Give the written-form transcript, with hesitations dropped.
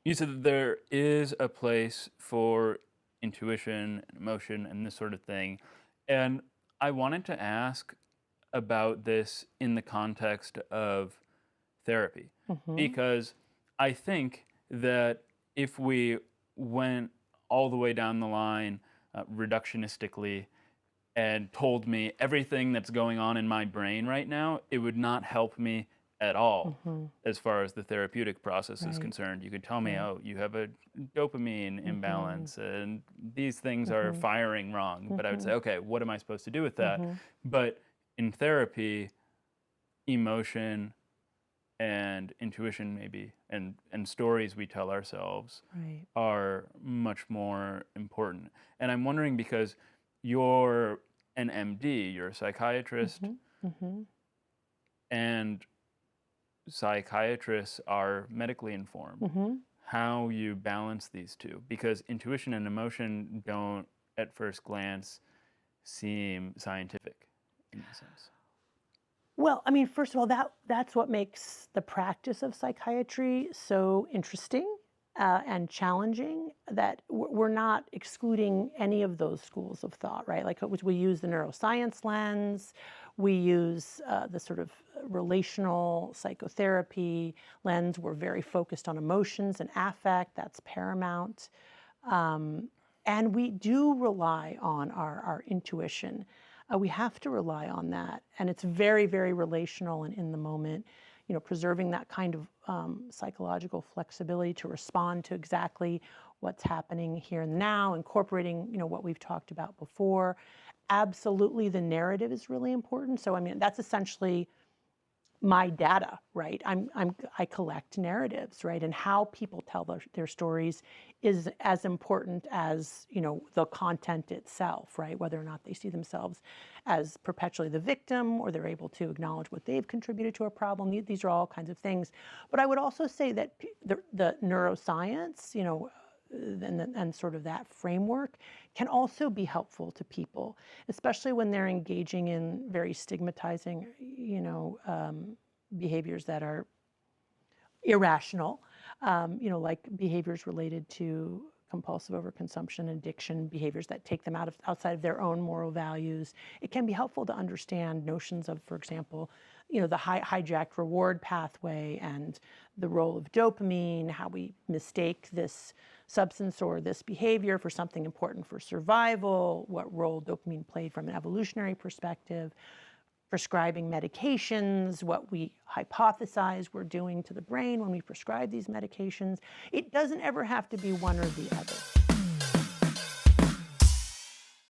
You said that there is a place for intuition and emotion and this sort of thing. And I wanted to ask about this in the context of therapy, because I think that if we went all the way down the line reductionistically and told me everything that's going on in my brain right now, it would not help me at all as far as the therapeutic process is concerned. You could tell me, oh, you have a dopamine imbalance and these things are firing wrong. But I would say, okay, what am I supposed to do with that? But in therapy, emotion and intuition maybe and stories we tell ourselves are much more important. And I'm wondering, because you're an MD, you're a psychiatrist, and psychiatrists are medically informed, how you balance these two, because intuition and emotion don't at first glance seem scientific in a sense. Well, I mean, first of all, that's what makes the practice of psychiatry so interesting and challenging, that we're not excluding any of those schools of thought, right? Like we use the neuroscience lens, we use the sort of relational psychotherapy lens. We're very focused on emotions and affect, that's paramount. And we do rely on our intuition. We have to rely on that, and it's very, very relational and in the moment. You know, preserving that kind of psychological flexibility to respond to exactly what's happening here and now, incorporating, you know, what we've talked about before. Absolutely, the narrative is really important. So, I mean, that's essentially my data, right? I collect narratives, right? And how people tell their stories is as important as, you know, the content itself, right? Whether or not they see themselves as perpetually the victim, or they're able to acknowledge what they've contributed to a problem. These are all kinds of things. But I would also say that the neuroscience, you know, and sort of that framework can also be helpful to people, especially when they're engaging in very stigmatizing, you know, behaviors that are irrational, you know, like behaviors related to compulsive overconsumption, addiction, behaviors that take them outside of their own moral values. It can be helpful to understand notions of, for example, you know, the hijacked reward pathway and the role of dopamine, how we mistake this substance or this behavior for something important for survival, what role dopamine played from an evolutionary perspective, prescribing medications, what we hypothesize we're doing to the brain when we prescribe these medications. It doesn't ever have to be one or the other.